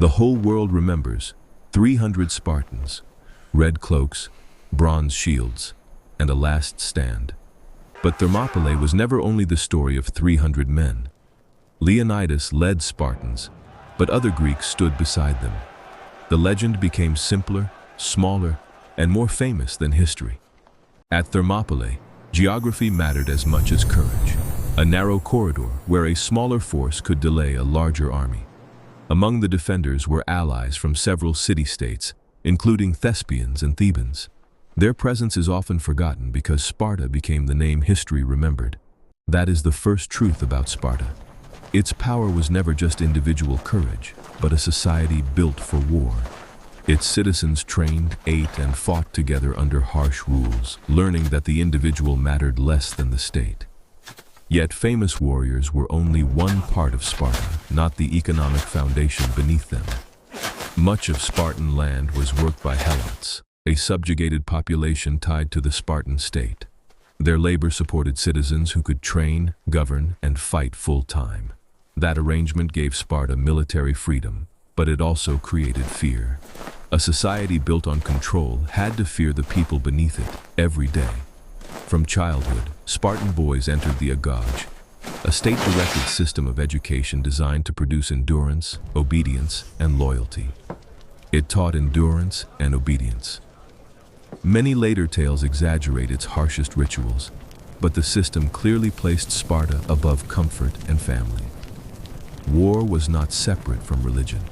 The whole world remembers 300 Spartans, red cloaks, bronze shields, and a last stand. But Thermopylae was never only the story of 300 men. Leonidas led Spartans, but other Greeks stood beside them. The legend became simpler, smaller, and more famous than history. At Thermopylae, geography mattered as much as courage. A narrow corridor where a smaller force could delay a larger army. Among the defenders were allies from several city-states, including Thespians and Thebans. Their presence is often forgotten because Sparta became the name history remembered. That is the first truth about Sparta. Its power was never just individual courage, but a society built for war. Its citizens trained, ate, and fought together under harsh rules, learning that the individual mattered less than the state. Yet famous warriors were only one part of Sparta, not the economic foundation beneath them. Much of Spartan land was worked by helots, a subjugated population tied to the Spartan state. Their labor supported citizens who could train, govern, and fight full-time. That arrangement gave Sparta military freedom, but it also created fear. A society built on control had to fear the people beneath it every day. From childhood, Spartan boys entered the agōgē, a state-directed system of education designed to produce endurance, obedience, and loyalty. It taught endurance and obedience. Many later tales exaggerate its harshest rituals, but the system clearly placed Sparta above comfort and family. War was not separate from religion.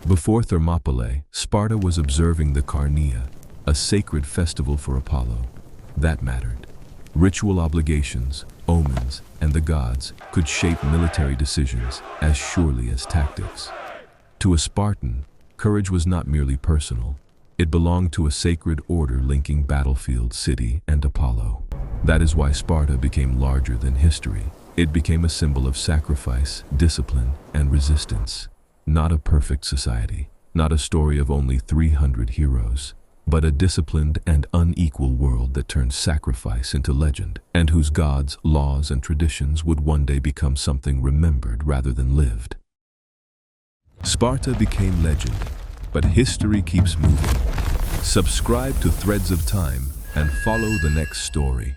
Before Thermopylae, Sparta was observing the Carnea, a sacred festival for Apollo. That mattered. Ritual obligations, omens, and the gods could shape military decisions as surely as tactics. To a Spartan, courage was not merely personal. It belonged to a sacred order linking battlefield, city, and Apollo. That is why Sparta became larger than history. It became a symbol of sacrifice, discipline, and resistance. Not a perfect society, not a story of only 300 heroes, but a disciplined and unequal world that turned sacrifice into legend, and whose gods, laws, and traditions would one day become something remembered rather than lived. Sparta became legend, but history keeps moving. Subscribe to Threads of Time and follow the next story.